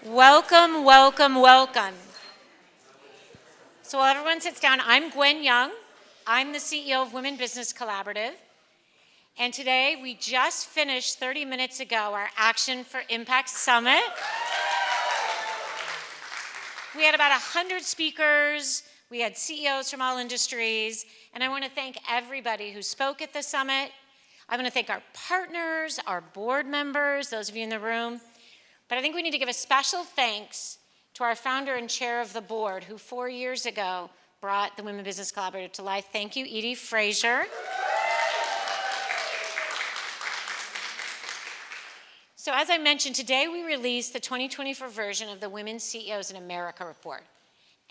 Welcome, welcome, welcome. So while everyone sits down, I'm Gwen Young. I'm the CEO of Women Business Collaborative. And today we just finished 30 minutes ago our Action for Impact Summit. We had about 100 speakers. We had CEOs from all industries. And I want to thank everybody who spoke at the summit. I want to thank our partners, our board members, those of you in the room. But I think we need to give a special thanks to our founder and chair of the board, who 4 years ago brought the Women Business Collaborative to life. Thank you, Edie Frazier. So as I mentioned, today we released the 2024 version of the Women CEOs in America report.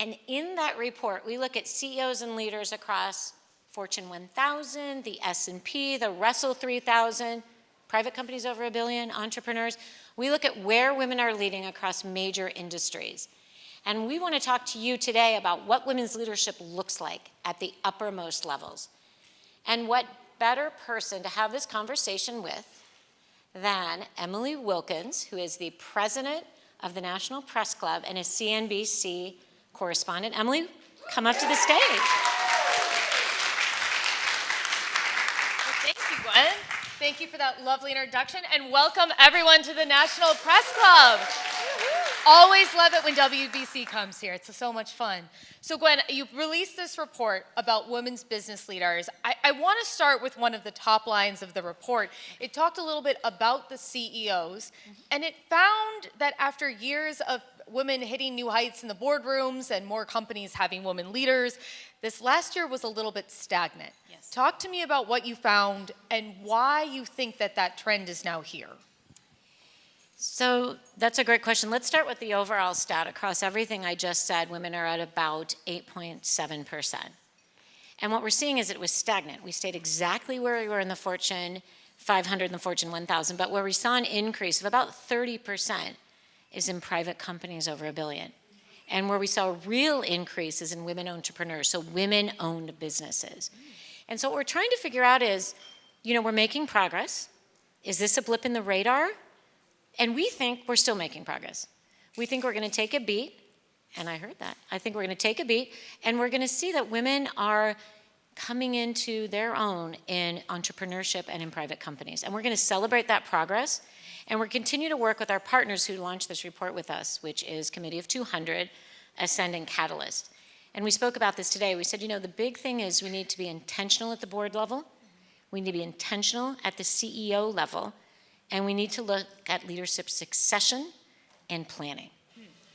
And in that report, we look at CEOs and leaders across Fortune 1000, the S&P, the Russell 3000, private companies over $1 billion, entrepreneurs. We look at where women are leading across major industries. And we want to talk to you today about what women's leadership looks like at the uppermost levels. And what better person to have this conversation with than Emily Wilkins, who is the president of the National Press Club and a CNBC correspondent. Emily, come up to the stage. Well, thank you, Gwen. Thank you for that lovely introduction, and welcome everyone to the National Press Club. Always love it when WBC comes here. It's so much fun. So Gwen, you released this report about women's business leaders. I want to start with one of the top lines of the report. It talked a little bit about the CEOs, and it found that after years of women hitting new heights in the boardrooms and more companies having women leaders, this last year was a little bit stagnant. Yes. Talk to me about what you found and why you think that that trend is now here. So that's a great question. Let's start with the overall stat. Across everything I just said, women are at about 8.7%. And what we're seeing is it was stagnant. We stayed exactly where we were in the Fortune 500 and the Fortune 1000, but where we saw an increase of about 30% is in private companies over $1 billion. And where we saw a real increase is in women entrepreneurs, so women-owned businesses. And so what we're trying to figure out is, we're making progress. Is this a blip in the radar? And we think we're still making progress. We think we're going to take a beat, and I heard that. I think we're going to take a beat, and we're going to see that women are coming into their own in entrepreneurship and in private companies. And we're going to celebrate that progress, and we're continue to work with our partners who launched this report with us, which is Committee of 200, Ascend and Catalyst. And we spoke about this today. We said, the big thing is we need to be intentional at the board level. We need to be intentional at the CEO level. And we need to look at leadership succession and planning.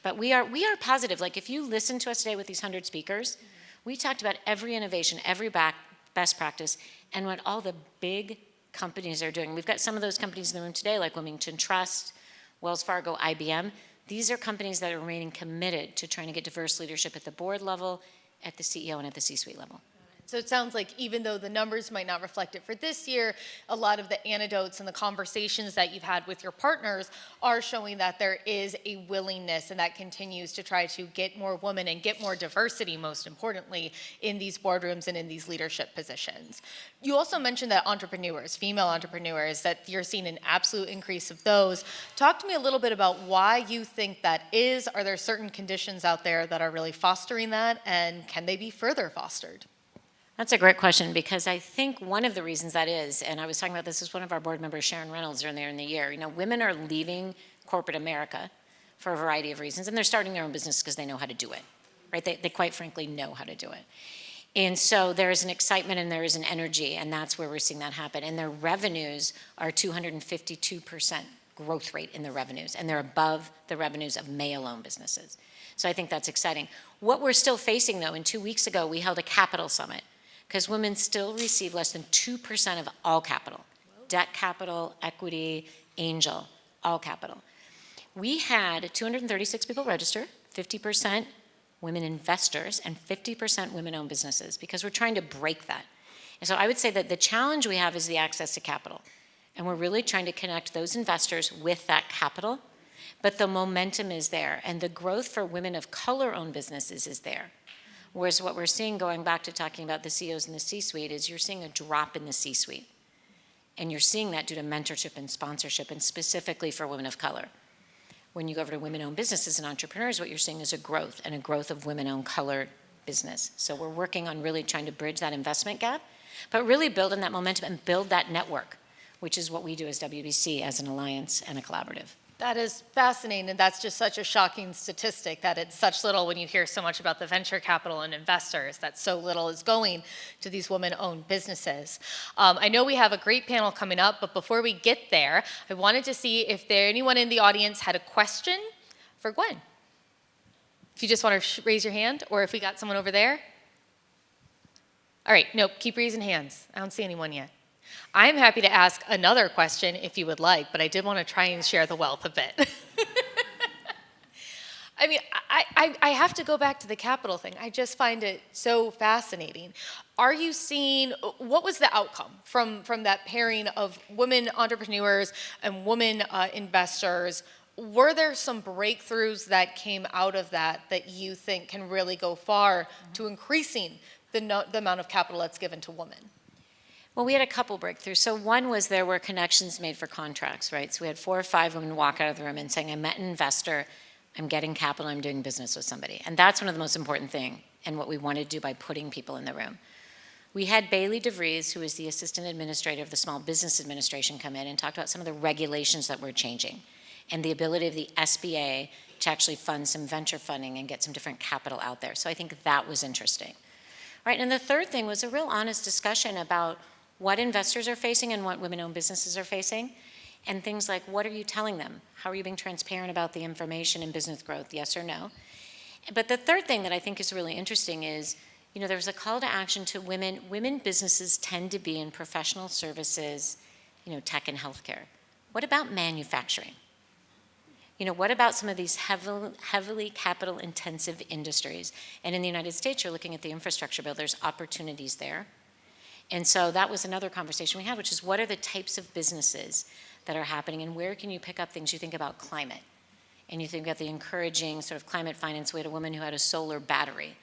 But we are positive. Like if you listen to us today with these 100 speakers, we talked about every innovation, every best practice, and what all the big companies are doing. We've got some of those companies in the room today, like Wilmington Trust, Wells Fargo, IBM. These are companies that are remaining committed to trying to get diverse leadership at the board level, at the CEO, and at the C-suite level. So it sounds like even though the numbers might not reflect it for this year, a lot of the anecdotes and the conversations that you've had with your partners are showing that there is a willingness, and that continues to try to get more women and get more diversity, most importantly, in these boardrooms and in these leadership positions. You also mentioned that entrepreneurs, female entrepreneurs, that you're seeing an absolute increase of those. Talk to me a little bit about why you think that is. Are there certain conditions out there that are really fostering that, and can they be further fostered? That's a great question, because I think one of the reasons that is, and I was talking about this with one of our board members, Sharon Reynolds, earlier in the year, women are leaving corporate America for a variety of reasons, and they're starting their own business because they know how to do it, right? They quite frankly know how to do it. And so there is an excitement and there is an energy, and that's where we're seeing that happen. And their revenues are 252% growth rate in the revenues, and they're above the revenues of male-owned businesses. So I think that's exciting. What we're still facing, though, and 2 weeks ago, we held a capital summit, because women still receive less than 2% of all capital. Debt capital, equity, angel, all capital. We had 236 people register, 50% women investors, and 50% women-owned businesses, because we're trying to break that. And so I would say that the challenge we have is the access to capital. And we're really trying to connect those investors with that capital, but the momentum is there, and the growth for women of color-owned businesses is there. Whereas what we're seeing, going back to talking about the CEOs in the C-suite, is you're seeing a drop in the C-suite. And you're seeing that due to mentorship and sponsorship, and specifically for women of color. When you go over to women-owned businesses and entrepreneurs, what you're seeing is a growth of women-owned colored business. So we're working on really trying to bridge that investment gap, but really build on that momentum and build that network, which is what we do as WBC, as an alliance and a collaborative. That is fascinating, and that's just such a shocking statistic that it's such little when you hear so much about the venture capital and investors, that so little is going to these women-owned businesses. I know we have a great panel coming up, but before we get there, I wanted to see if anyone in the audience had a question for Gwen. If you just want to raise your hand, or if we got someone over there. All right, nope, keep raising hands. I don't see anyone yet. I'm happy to ask another question if you would like, but I did want to try and share the wealth a bit. I mean, I have to go back to the capital thing. I just find it so fascinating. Are you seeing, what was the outcome from that pairing of women entrepreneurs and women investors? Were there some breakthroughs that came out of that you think can really go far to increasing the amount of capital that's given to women? Well, we had a couple breakthroughs. So one was there were connections made for contracts, right? So we had 4 or 5 women walk out of the room and saying, I met an investor, I'm getting capital, I'm doing business with somebody. And that's one of the most important things and what we wanted to do by putting people in the room. We had Bailey DeVries, who is the assistant administrator of the Small Business Administration, come in and talk about some of the regulations that were changing and the ability of the SBA to actually fund some venture funding and get some different capital out there. So I think that was interesting. Right, and the third thing was a real honest discussion about what investors are facing and what women-owned businesses are facing, and things like, what are you telling them? How are you being transparent about the information and business growth, yes or no? But the third thing that I think is really interesting is, there was a call to action to women. Women businesses tend to be in professional services, tech and healthcare. What about manufacturing? What about some of these heavily capital-intensive industries? And in the United States, you're looking at the infrastructure bill. There's opportunities there. And so that was another conversation we had, which is what are the types of businesses that are happening and where can you pick up things? You think about climate and you think about the encouraging sort of climate finance. We had a woman who had a solar battery,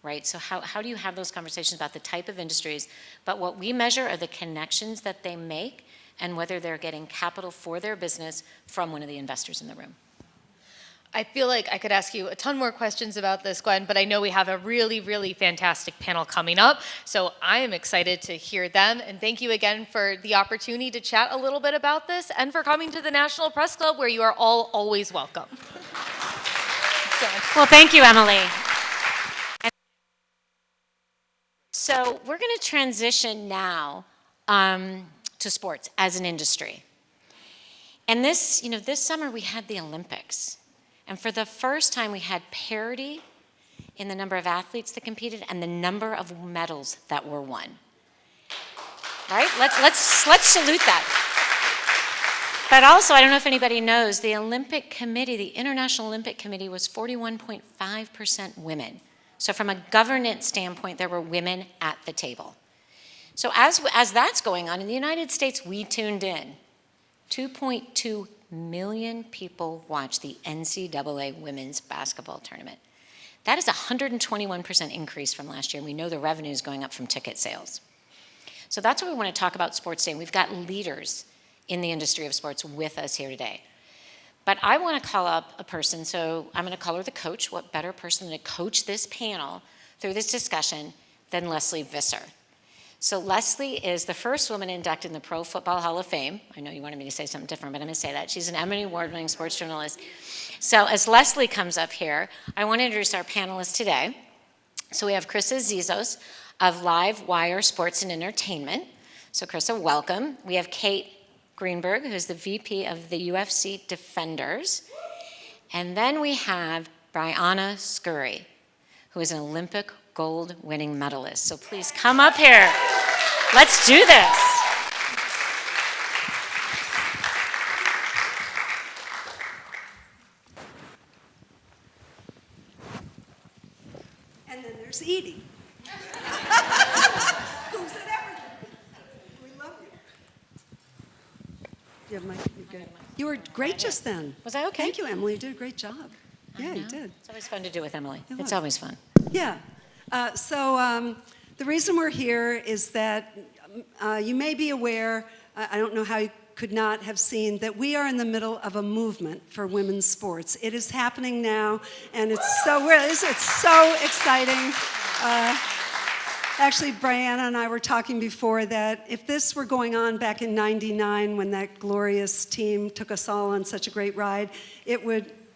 right? So how do you have those conversations about the type of industries? But what we measure are the connections that they make and whether they're getting capital for their business from one of the investors in the room. I feel like I could ask you a ton more questions about this, Gwen, but I know we have a really, really fantastic panel coming up, so I am excited to hear them, and thank you again for the opportunity to chat a little bit about this, and for coming to the National Press Club, where you are all always welcome. Well, thank you, Emily. So we're going to transition now to sports as an industry. And this summer we had the Olympics. And for the first time, we had parity in the number of athletes that competed and the number of medals that were won. Right? Let's salute that. But also, I don't know if anybody knows, the Olympic Committee, the International Olympic Committee, was 41.5% women. So from a governance standpoint, there were women at the table. So as that's going on, in the United States, we tuned in. 2.2 million people watch the NCAA women's basketball tournament. That is a 121% increase from last year, and we know the revenue is going up from ticket sales. So that's what we want to talk about sports today. We've got leaders in the industry of sports with us here today. But I want to call up a person, so I'm going to call her the coach. What better person to coach this panel through this discussion than Lesley Visser? So Lesley is the first woman inducted in the Pro Football Hall of Fame. I know you wanted me to say something different, but I'm going to say that. She's an Emmy Award-winning sports journalist. So as Lesley comes up here, I want to introduce our panelists today. So we have Chryssa Zizos of Live Wire Sports and Entertainment. So Chryssa, welcome. We have Kate Greenberg, who's the VP of the UFC Defenders. And then we have Briana Scurry, who is an Olympic gold-winning medalist. So please come up here. Let's do this. And then there's Edie. Who's at everything. We love you. You have good. You were great just then. Was I okay? Thank you, Emily. You did a great job. Yeah, you did. It's always fun to do with Emily. It It's was. always fun. Yeah. So the reason we're here is that you may be aware, I don't know how could not have seen that we are in the middle of a movement for women's sports. It is happening now, and it's so exciting. Actually, Briana and I were talking before that if this were going on back in '99 when that glorious team took us all on such a great ride,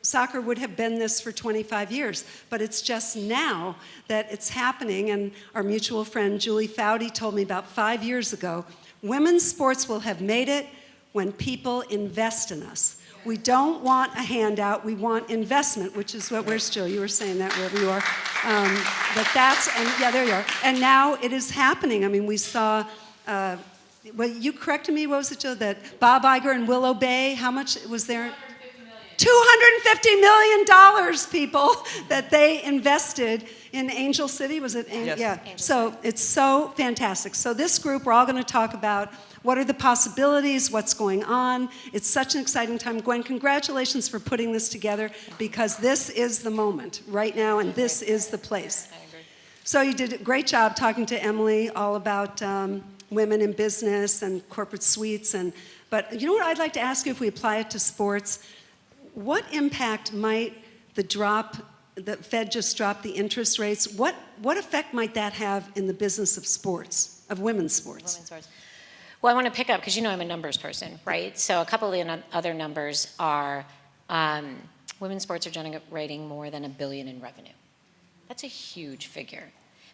soccer would have been this for 25 years. But it's just now that it's happening, and our mutual friend Julie Foudy told me about 5 years ago, women's sports will have made it when people invest in us. We don't want a handout, we want investment, which is what, where's Jill? You were saying that wherever you are. But that's, and yeah, there you are. And now it is happening. I mean, we saw, well, you corrected me, what was it, Jill? That Bob Iger and Willow Bay, how much was there? $250 million, people, that they invested in Angel City. Was it? Yes. Yeah. So it's so fantastic. So this group, we're all going to talk about what are the possibilities, what's going on. It's such an exciting time. Gwen, congratulations for putting this together, because this is the moment right now, and this is the place. I agree. So you did a great job talking to Emily all about women in business and corporate suites. But you know what I'd like to ask you, if we apply it to sports, what impact might the Fed just dropped the interest rates, what effect might that have in the business of sports, of women's sports? Women's sports. Well, I want to pick up, because you know I'm a numbers person, right? So a couple of the other numbers are women's sports are generating more than $1 billion in revenue. That's a huge figure.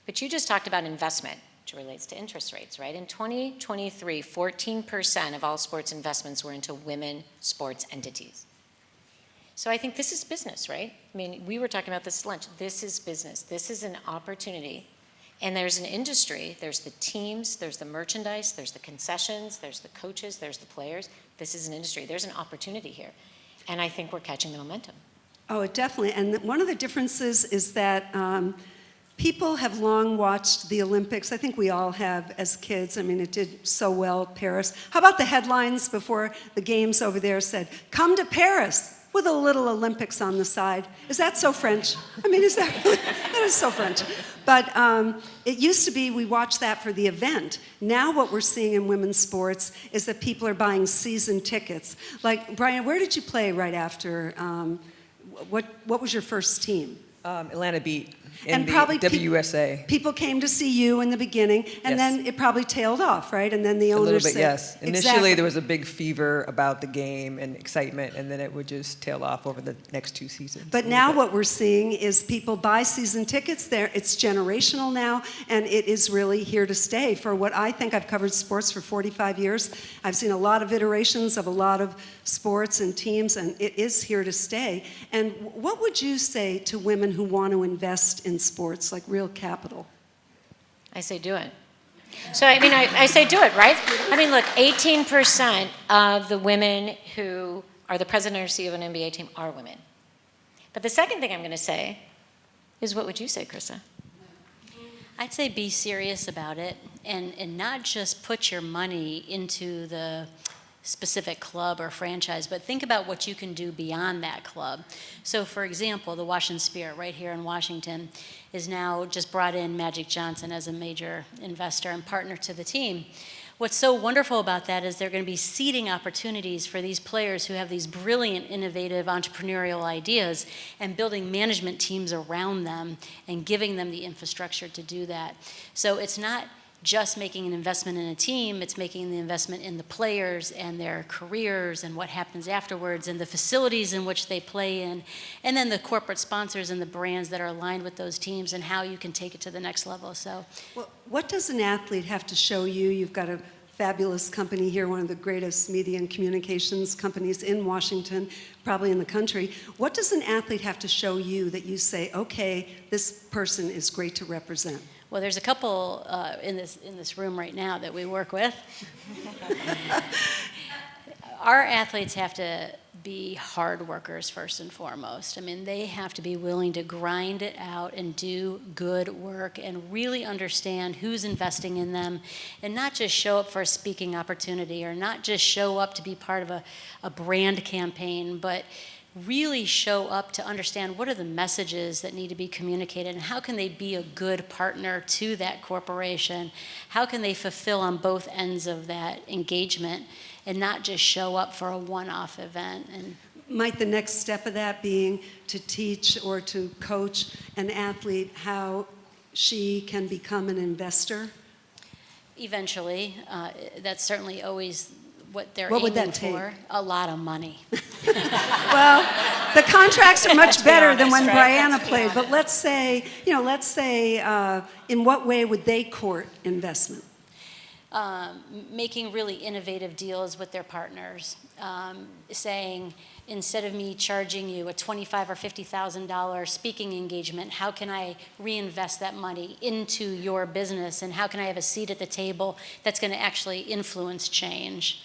But you just talked about investment, which relates to interest rates, right? In 2023, 14% of all sports investments were into women sports entities. So I think this is business, right? I mean, we were talking about this at lunch. This is business. This is an opportunity. And there's an industry. There's the teams. There's the merchandise. There's the concessions. There's the coaches. There's the players. This is an industry. There's an opportunity here. And I think we're catching the momentum. Oh, definitely. And one of the differences is that people have long watched the Olympics. I think we all have as kids. I mean, it did so well, Paris. How about the headlines before the games over there said, "Come to Paris," with a little Olympics on the side. Is that so French? I mean, that is so French. But it used to be we watched that for the event. Now what we're seeing in women's sports is that people are buying season tickets. Like, Brian, where did you play right after? What was your first team? Atlanta Beat in And the probably WUSA. People came to see you in the beginning, and Yes. then it probably tailed off, right? And then the A owners little bit, said, yes. Initially, Exactly. there was a big fever about the game and excitement, and then it would just tail off over the next 2 seasons. But now what we're seeing is people buy season tickets there. It's generational now, and it is really here to stay. For what I think, I've covered sports for 45 years. I've seen a lot of iterations of a lot of sports and teams, and it is here to stay. And what would you say to women who want to invest in sports, like real capital? I say do it. So, I mean, I say do it, right? I mean, look, 18% of the women who are the president or CEO of an NBA team are women. But the second thing I'm going to say is, what would you say, Chryssa? I'd say be serious about it, and not just put your money into the specific club or franchise, but think about what you can do beyond that club. So for example, the Washington Spirit right here in Washington is now just brought in Magic Johnson as a major investor and partner to the team. What's so wonderful about that is there are going to be seeding opportunities for these players who have these brilliant, innovative, entrepreneurial ideas, and building management teams around them and giving them the infrastructure to do that. So it's not just making an investment in a team, it's making the investment in the players and their careers and what happens afterwards and the facilities in which they play in, and then the corporate sponsors and the brands that are aligned with those teams and how you can take it to the next level. So, Well, what does an athlete have to show you? You've got a fabulous company here, one of the greatest media and communications companies in Washington, probably in the country. What does an athlete have to show you that you say, okay, this person is great to represent? well, there's a couple in this room right now that we work with. Our athletes have to be hard workers first and foremost. I mean, they have to be willing to grind it out and do good work and really understand who's investing in them, and not just show up for a speaking opportunity or not just show up to be part of a brand campaign, but really show up to understand what are the messages that need to be communicated and how can they be a good partner to that corporation. How can they fulfill on both ends of that engagement and not just show up for a one-off event. And Might the next step of that being to teach or to coach an athlete how she can become an investor? eventually, that's certainly always what they're What would aiming that take? for. A lot of money. Well, the contracts are much be better than honest, when right? Briana Let's be played, but let's say, in what way would they court investment? Making really innovative deals with their partners, saying, instead of me charging you a $25,000 or $50,000 speaking engagement, how can I reinvest that money into your business, and how can I have a seat at the table that's going to actually influence change?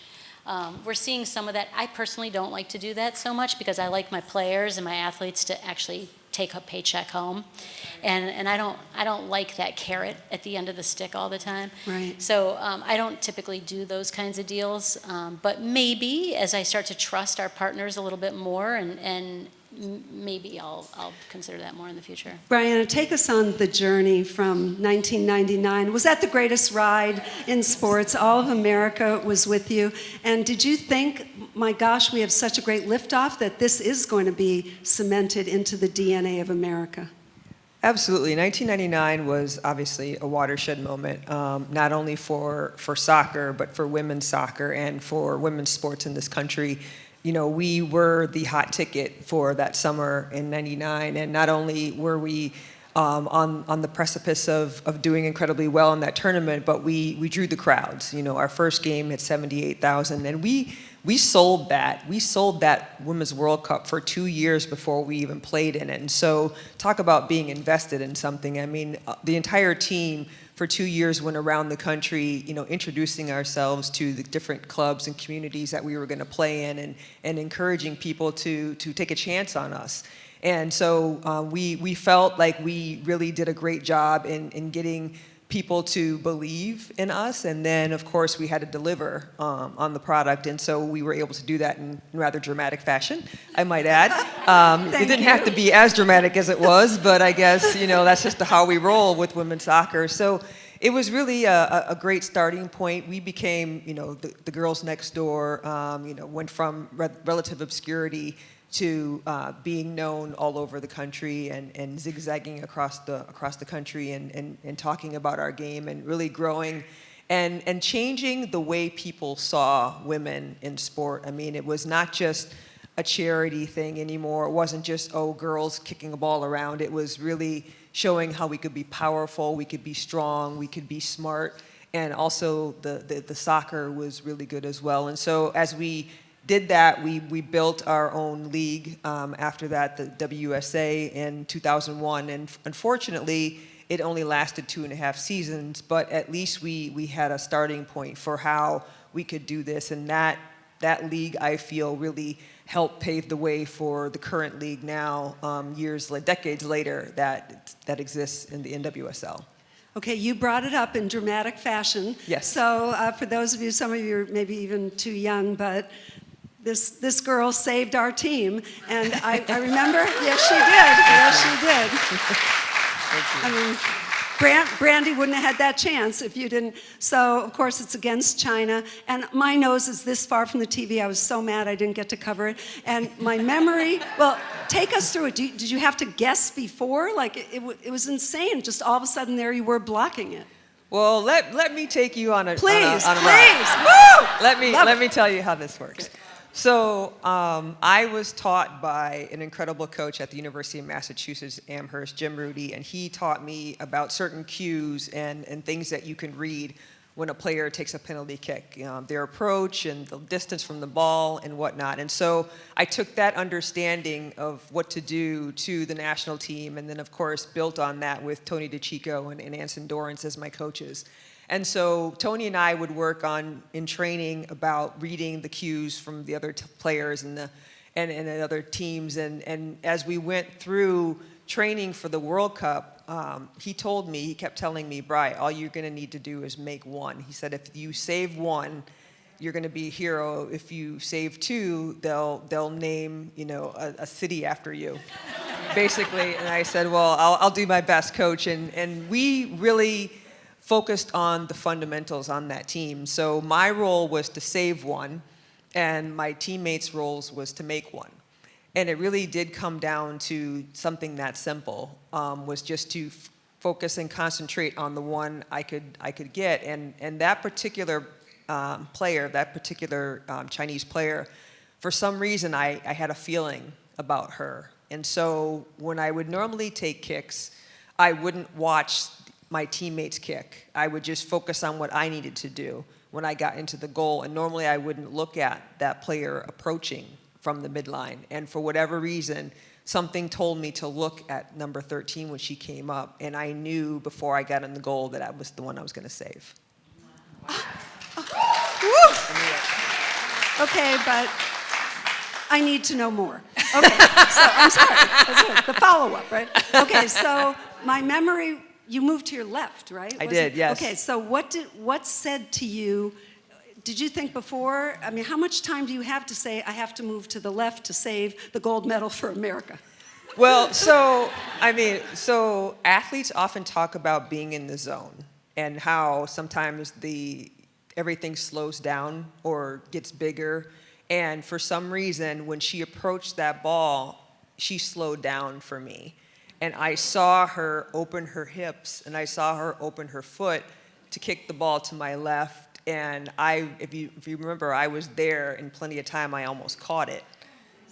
We're seeing some of that. I personally don't like to do that so much because I like my players and my athletes to actually take a paycheck home, and I don't like that carrot at the end of the stick all the time. Right. So I don't typically do those kinds of deals, but maybe as I start to trust our partners a little bit more, and maybe I'll consider that more in the future. Briana, take us on the journey from 1999. Was that the greatest ride in sports? All of America was with you. And did you think, my gosh, we have such a great liftoff that this is going to be cemented into the DNA of America? Absolutely. 1999 was obviously a watershed moment, not only for soccer, but for women's soccer and for women's sports in this country. You know, we were the hot ticket for that summer in '99, and not only were we on the precipice of doing incredibly well in that tournament, but we drew the crowds. You know, our first game had 78,000, and we sold that. We sold that Women's World Cup for 2 years before we even played in it. And so, talk about being invested in something. I mean, the entire team for 2 years went around the country, you know, introducing ourselves to the different clubs and communities that we were going to play in, and encouraging people to take a chance on us. And so we felt like we really did a great job in getting people to believe in us, and then of course we had to deliver on the product, and so we were able to do that in rather dramatic fashion, I might add. It didn't have to be as dramatic as it was, but I guess, you know, that's just how we roll with women's soccer. So it was really a great starting point. We became, you know, the girls next door, you know, went from relative obscurity to being known all over the country, and zigzagging across the country, and talking about our game, and really growing and changing the way people saw women in sport. I mean, it was not just a charity thing anymore. It wasn't just, oh, girls kicking a ball around. It was really showing how we could be powerful, we could be strong, we could be smart, and also the soccer was really good as well. And so as we did that, we built our own league after that, the WUSA, in 2001, and unfortunately it only lasted 2.5 seasons, but at least we had a starting point for how we could do this, and that league, I feel, really helped pave the way for the current league now, decades later, that exists in the NWSL. Okay, you brought it up in dramatic fashion. Yes. So for those of you, some of you are maybe even too young, but this girl saved our team, and I remember, yes, she did. Yes, she did. I mean, Brandy wouldn't have had that chance if you didn't. So, of course, it's against China, and my nose is this far from the TV. I was so mad I didn't get to cover it. And my memory, well, take us through it. Did you have to guess before? Like, it was insane. Just all of a sudden, there you were blocking it. Well, let me take you on a Please, on a please. ride. Woo! Let me tell you how this works. So I was taught by an incredible coach at the University of Massachusetts, Amherst, Jim Rudy, and he taught me about certain cues and things that you can read when a player takes a penalty kick, their approach and the distance from the ball and whatnot. And so I took that understanding of what to do to the national team, and then of course built on that with Tony DeCicco and Anson Dorrance as my coaches. And so Tony and I would work in training about reading the cues from the other players and the other teams. And as we went through training for the World Cup, he kept telling me, Bri, all you're going to need to do is make one. He said, if you save one, you're going to be a hero. If you save two, they'll name, you know, a city after you, basically. And I said, well, I'll do my best, coach. And we really focused on the fundamentals on that team. So my role was to save one, and my teammates' roles was to make one. And it really did come down to something that simple, was just to focus and concentrate on the one I could get. And that particular player, that particular Chinese player, for some reason I had a feeling about her. And so when I would normally take kicks, I wouldn't watch my teammates kick. I would just focus on what I needed to do when I got into the goal. And normally I wouldn't look at that player approaching from the midline. And for whatever reason, something told me to look at number 13 when she came up. And I knew before I got in the goal that I was the one I was going to save. Okay, but I need to know more. Okay, so I'm sorry. That's the follow-up, right? Okay, so my memory, you moved to your left, right? I did, yes. Okay, so what said to you, did you think before, I mean, how much time do you have to say, I have to move to the left to save the gold medal for America? Well, so athletes often talk about being in the zone and how sometimes everything slows down or gets bigger. And for some reason, when she approached that ball, she slowed down for me. And I saw her open her hips, and I saw her open her foot to kick the ball to my left. And if you remember, I was there in plenty of time. I almost caught it.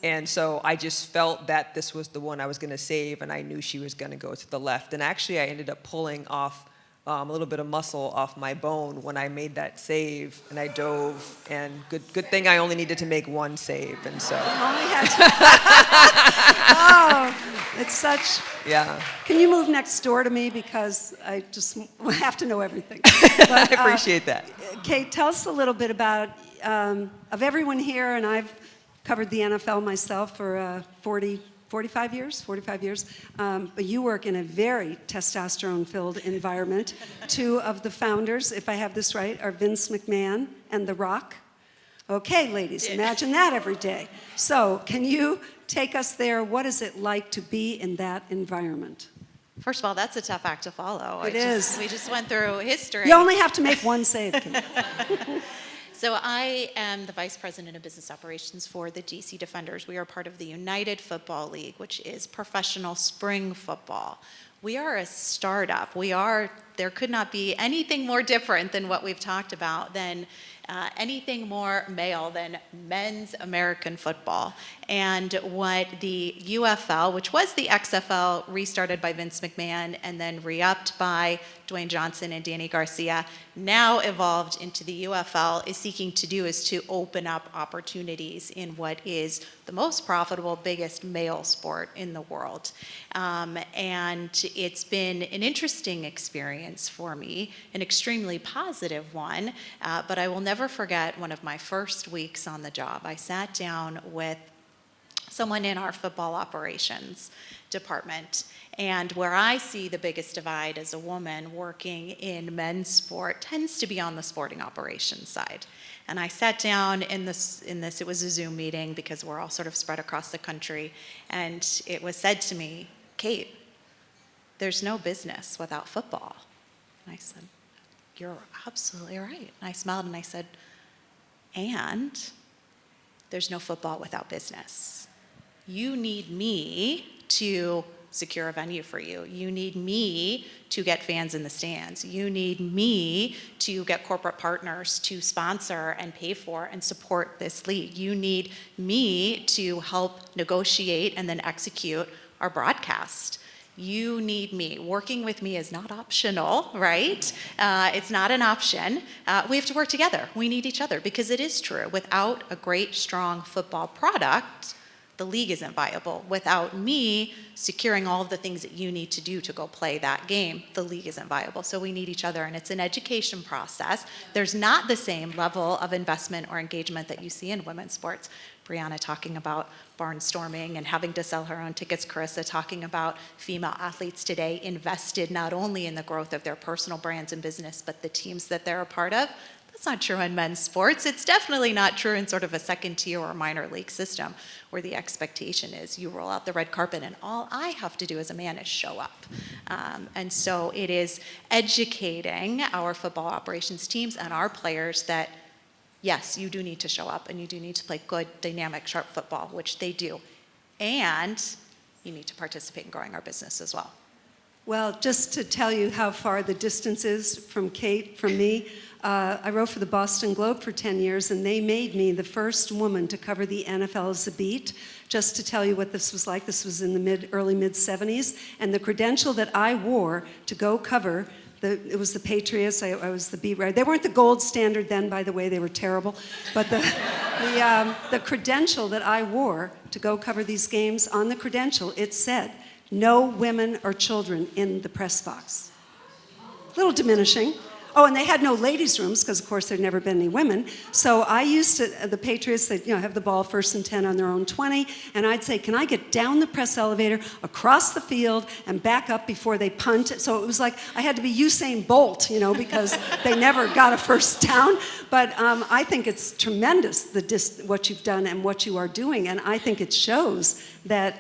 And so I just felt that this was the one I was going to save, and I knew she was going to go to the left. And actually, I ended up pulling off a little bit of muscle off my bone when I made that save, and I dove. And good thing I only needed to make one save, and so. Only had to. Oh, it's such. Yeah. Can you move next door to me, because I just have to know everything. I appreciate that. Kate, tell us a little bit about of everyone here, and I've covered the NFL myself for 45 years, but you work in a very testosterone-filled environment. Two of the founders, if I have this right, are Vince McMahon and The Rock. Okay, ladies, imagine that every day. So can you take us there? What is it like to be in that environment? First of all, that's a tough act to follow. It is. We just went through history. You only have to make one save, Kate. So I am the Vice President of Business Operations for the DC Defenders. We are part of the United Football League, which is professional spring football. We are a startup. There could not be anything more different than what we've talked about, than anything more male than men's American football. And what the UFL, which was the XFL, restarted by Vince McMahon and then re-upped by Dwayne Johnson and Danny Garcia, now evolved into the UFL, is seeking to do is to open up opportunities in what is the most profitable, biggest male sport in the world. And it's been an interesting experience for me, an extremely positive one, but I will never forget one of my first weeks on the job. I sat down with someone in our football operations department, and where I see the biggest divide as a woman working in men's sport tends to be on the sporting operations side. And I sat down in this, it was a Zoom meeting because we're all sort of spread across the country, and it was said to me, Kate, there's no business without football. And I said, you're absolutely right. And I smiled and I said, and there's no football without business. You need me to secure a venue for you. You need me to get fans in the stands. You need me to get corporate partners to sponsor and pay for and support this league. You need me to help negotiate and then execute our broadcast. You need me. Working with me is not optional, right? It's not an option. We have to work together. We need each other, because it is true. Without a great, strong football product, the league isn't viable. Without me securing all of the things that you need to do to go play that game, the league isn't viable. So we need each other, and it's an education process. There's not the same level of investment or engagement that you see in women's sports. Briana talking about barnstorming and having to sell her own tickets. Chryssa talking about female athletes today invested not only in the growth of their personal brands and business, but the teams that they're a part of. That's not true in men's sports. It's definitely not true in sort of a second tier or minor league system where the expectation is you roll out the red carpet and all I have to do as a man is show up. And so it is educating our football operations teams and our players that, yes, you do need to show up and you do need to play good, dynamic, sharp football, which they do. And you need to participate in growing our business as well. Well, just to tell you how far the distance is from Kate, from me, I wrote for the Boston Globe for 10 years, and they made me the first woman to cover the NFL as a beat. Just to tell you what this was like, this was in the early mid-'70s, and the credential that I wore to go cover, it was the Patriots, I was the beat writer. They weren't the gold standard then, by the way, they were terrible, but the credential that I wore to go cover these games, on the credential, it said, no women or children in the press box. A little diminishing. Oh, and they had no ladies' rooms because, of course, there'd never been any women. So I used to, the Patriots, they'd have the ball 1st and 10 on their own 20, and I'd say, can I get down the press elevator, across the field, and back up before they punt? So it was like I had to be Usain Bolt, because they never got a first down. But I think it's tremendous, what you've done and what you are doing, and I think it shows that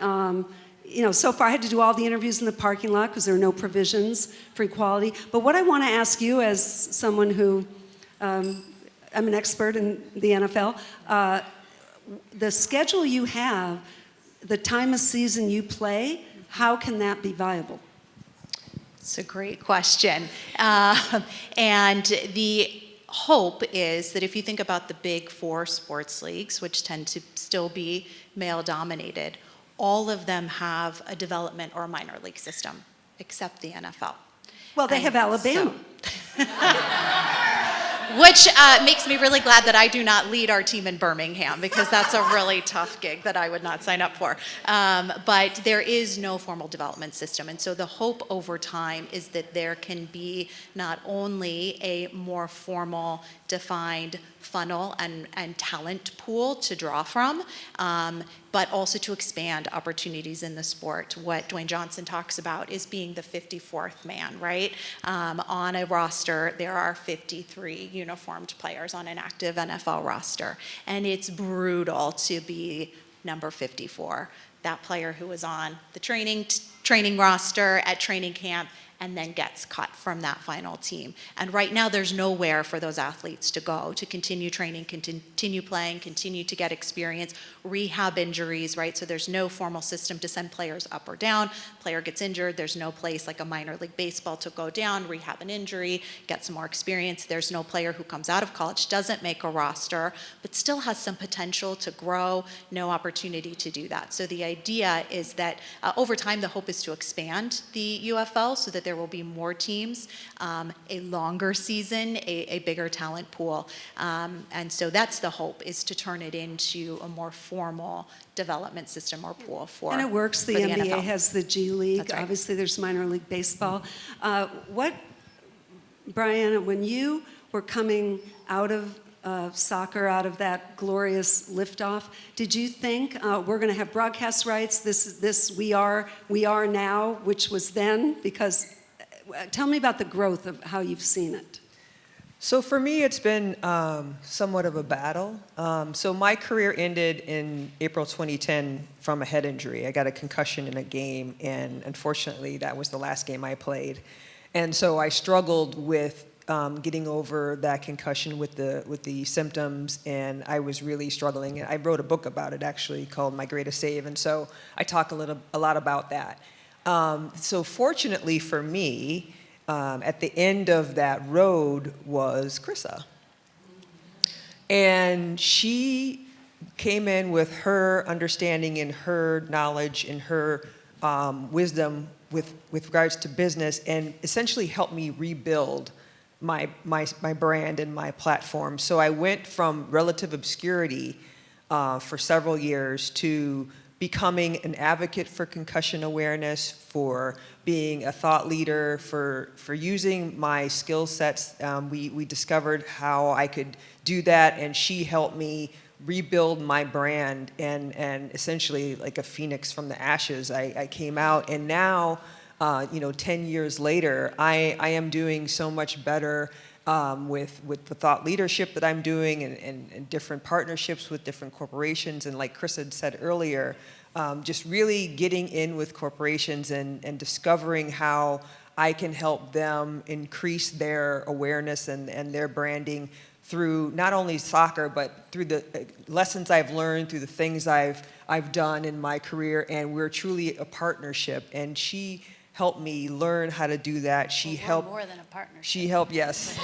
so far I had to do all the interviews in the parking lot because there are no provisions for equality. But what I want to ask you as someone who, I'm an expert in the NFL, the schedule you have, the time of season you play, how can that be viable? It's a great question. And the hope is that if you think about the big 4 sports leagues, which tend to still be male-dominated, all of them have a development or a minor league system, except the NFL. Well, they have Alabama. Which makes me really glad that I do not lead our team in Birmingham, because that's a really tough gig that I would not sign up for. But there is no formal development system. And so the hope over time is that there can be not only a more formal, defined funnel and talent pool to draw from, but also to expand opportunities in the sport. What Dwayne Johnson talks about is being the 54th man, right? On a roster, there are 53 uniformed players on an active NFL roster. And it's brutal to be number 54, that player who was on the training roster at training camp and then gets cut from that final team. And right now, there's nowhere for those athletes to go to continue training, continue playing, continue to get experience, rehab injuries, right? So there's no formal system to send players up or down. Player gets injured, there's no place like a minor league baseball to go down, rehab an injury, get some more experience. There's no player who comes out of college, doesn't make a roster, but still has some potential to grow, no opportunity to do that. So the idea is that over time, the hope is to expand the UFL so that there will be more teams, a longer season, a bigger talent pool. And so that's the hope, is to turn it into a more formal development system or pool for And it works. The NBA NFL. has the G League. That's right. Obviously, there's minor league baseball. Briana, when you were coming out of soccer, out of that glorious liftoff, did you think we're going to have broadcast rights? We are now, which was then? Because tell me about the growth of how you've seen it. So for me, it's been somewhat of a battle. So my career ended in April 2010 from a head injury. I got a concussion in a game, and unfortunately, that was the last game I played. And so I struggled with getting over that concussion with the symptoms, and I was really struggling. I wrote a book about it, actually, called My Greatest Save, and so I talk a lot about that. So fortunately for me, at the end of that road was Chryssa. And she came in with her understanding and her knowledge and her wisdom with regards to business, and essentially helped me rebuild my brand and my platform. So I went from relative obscurity for several years to becoming an advocate for concussion awareness, for being a thought leader, for using my skill sets. We discovered how I could do that, and she helped me rebuild my brand, and essentially like a phoenix from the ashes, I came out, and now 10 years later, I am doing so much better with the thought leadership that I'm doing and different partnerships with different corporations. And like Chryssa had said earlier, just really getting in with corporations and discovering how I can help them increase their awareness and their branding through not only soccer, but through the lessons I've learned, through the things I've done in my career. And we're truly a partnership. And she helped me learn how to do that. She helped more than a partnership. She helped, yes.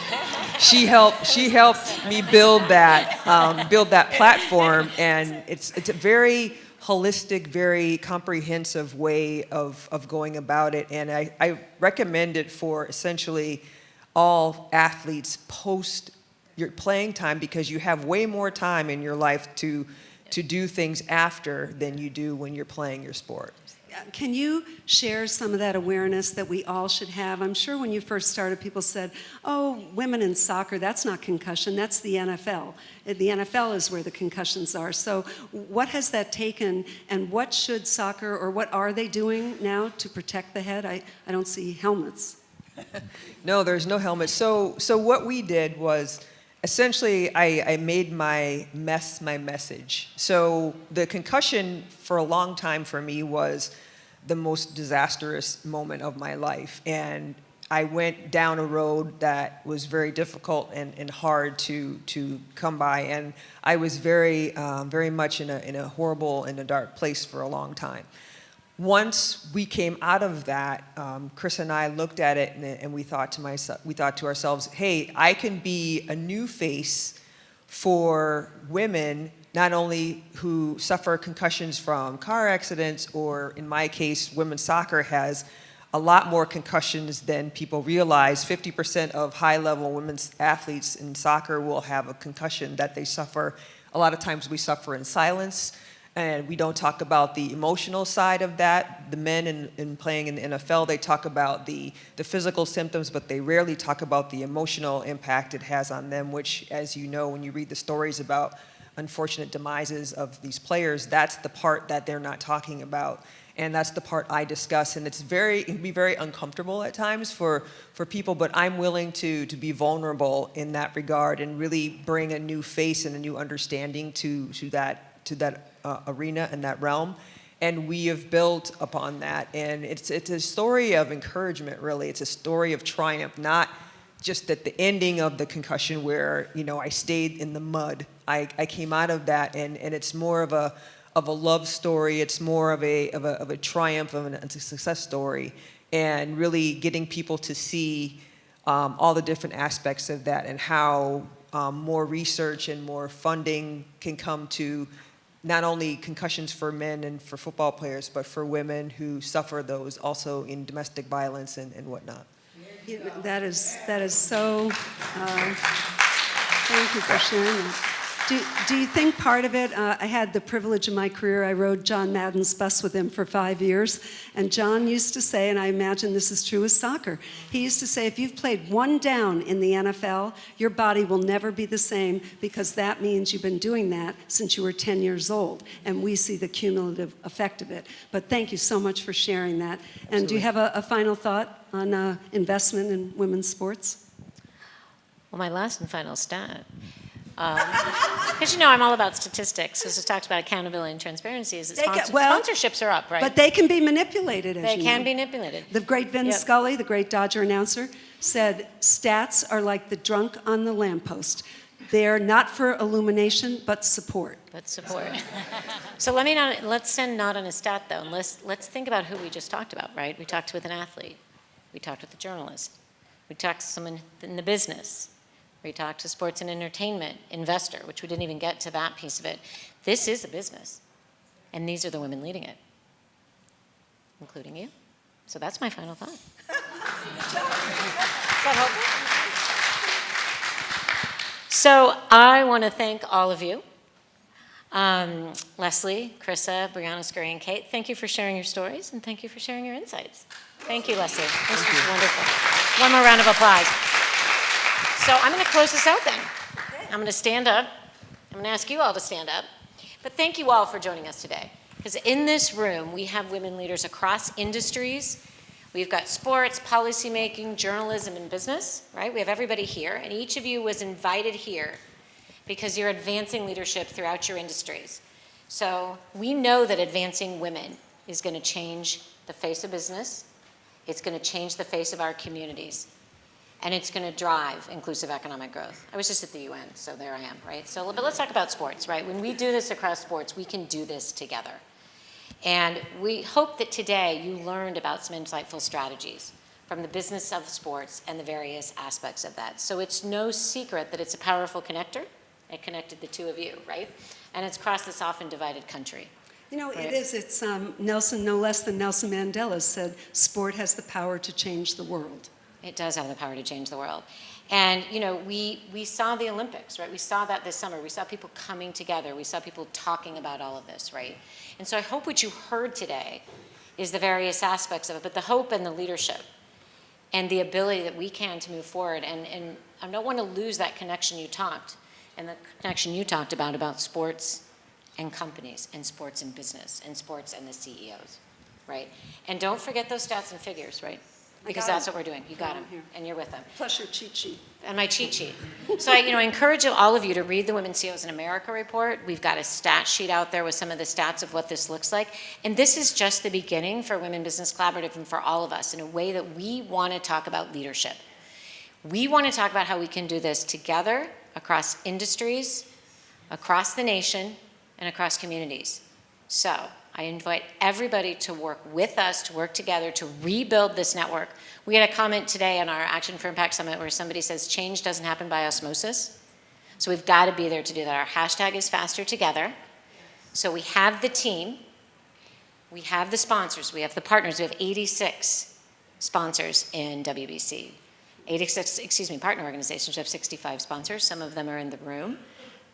She helped me build that platform, and it's a very holistic, very comprehensive way of going about it. And I recommend it for essentially all athletes post your playing time, because you have way more time in your life to do things after than you do when you're playing your sport. Can you share some of that awareness that we all should have? I'm sure when you first started, people said, oh, women in soccer, that's not concussion, that's the NFL. The NFL is where the concussions are. So what has that taken, and what should soccer, or what are they doing now to protect the head? I don't see helmets. No, there's no helmet. So what we did was, essentially, I made my mess my message. So the concussion for a long time for me was the most disastrous moment of my life. And I went down a road that was very difficult and hard to come by. And I was very much in a horrible and a dark place for a long time. Once we came out of that, Chryssa and I looked at it and we thought to ourselves, hey, I can be a new face for women, not only who suffer concussions from car accidents, or in my case, women's soccer has a lot more concussions than people realize. 50% of high-level women's athletes in soccer will have a concussion that they suffer. A lot of times we suffer in silence. And we don't talk about the emotional side of that. The men in playing in the NFL, they talk about the physical symptoms, but they rarely talk about the emotional impact it has on them, which, as you know, when you read the stories about unfortunate demises of these players, that's the part that they're not talking about. And that's the part I discuss. And it can be very uncomfortable at times for people, but I'm willing to be vulnerable in that regard and really bring a new face and a new understanding to that arena and that realm. And we have built upon that. And it's a story of encouragement, really. It's a story of triumph, not just at the ending of the concussion where, I stayed in the mud. I came out of that, and it's more of a love story. It's more of a triumph, of a success story, and really getting people to see all the different aspects of that, and how more research and more funding can come to not only concussions for men and for football players, but for women who suffer those also in domestic violence and whatnot. That is so, thank you for sharing that. Do you think part of it, I had the privilege in my career, I rode John Madden's bus with him for 5 years, and John used to say, and I imagine this is true with soccer, he used to say, if you've played one down in the NFL, your body will never be the same, because that means you've been doing that since you were 10 years old, and we see the cumulative effect of it. But thank you so much for sharing that. Absolutely. And do you have a final thought on investment in women's sports? Well, my last and final stat, because I'm all about statistics, as it talks about accountability and transparency, is that sponsorships are up, right? But they can be manipulated, as They you can know. be manipulated. The great Vin Yep. Scully, the great Dodger announcer, said stats are like the drunk on the lamppost. They're not for illumination, but support. But support. So let's send not on a stat, though, and let's think about who we just talked about, right? We talked with an athlete. We talked with a journalist. We talked to someone in the business. We talked to sports and entertainment investor, which we didn't even get to that piece of it. This is a business, and these are the women leading it, including you. So that's my final thought. Is that helpful? So I want to thank all of you. Lesley, Chryssa, Briana Scurry, and Kate, thank you for sharing your stories, and thank you for sharing your insights. Thank you, Lesley. This was wonderful. One more round of applause. So I'm going to close this out then. I'm going to stand up. I'm going to ask you all to stand up. But thank you all for joining us today. Because in this room, we have women leaders across industries, We've got sports, policymaking, journalism, and business, right? We have everybody here, and each of you was invited here because you're advancing leadership throughout your industries. So we know that advancing women is going to change the face of business, it's going to change the face of our communities, and it's going to drive inclusive economic growth. I was just at the UN, so there I am, right? So, but let's talk about sports, right? When we do this across sports, we can do this together. And we hope that today you learned about some insightful strategies from the business of sports and the various aspects of that. So it's no secret that it's a powerful connector. It connected the two of you, right? And it's across this often divided country. You know, Right. it is. It's Nelson, no less than Nelson Mandela said, sport has the power to change the world. It does have the power to change the world. And, you know, we saw the Olympics, right? We saw that this summer. We saw people coming together. We saw people talking about all of this, right? And so I hope what you heard today is the various aspects of it, but the hope and the leadership and the ability that we can to move forward. And I don't want to lose that connection you talked, and the connection you talked about sports and companies, and sports and business, and sports and the CEOs, right? And don't forget those stats and figures, right? Because that's what we're doing. You got them, here. and you're with them. Plus your cheat sheet. And my cheat sheet. So I encourage all of you to read the Women CEOs in America report. We've got a stat sheet out there with some of the stats of what this looks like. And this is just the beginning for Women Business Collaborative and for all of us in a way that we want to talk about leadership. We want to talk about how we can do this together across industries, across the nation, and across communities. So I invite everybody to work with us, to work together, to rebuild this network. We had a comment today on our Action for Impact Summit where somebody says change doesn't happen by osmosis. So we've got to be there to do that. Our hashtag is Faster Together. So we have the team, we have the sponsors, we have the partners. We have 86 sponsors in WBC. 86, partner organizations. We have 65 sponsors. Some of them are in the room.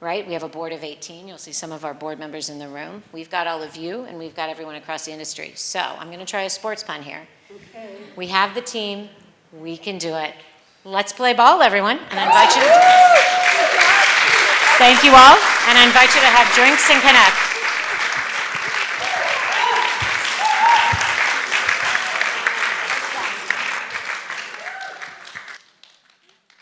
Right? We have a board of 18. You'll see some of our board members in the room. We've got all of you, and we've got everyone across the industry. So I'm going to try a sports pun here. Okay. We have the team. We can do it. Let's play ball, everyone. And I invite you to. Thank you all. And I invite you to have drinks and connect.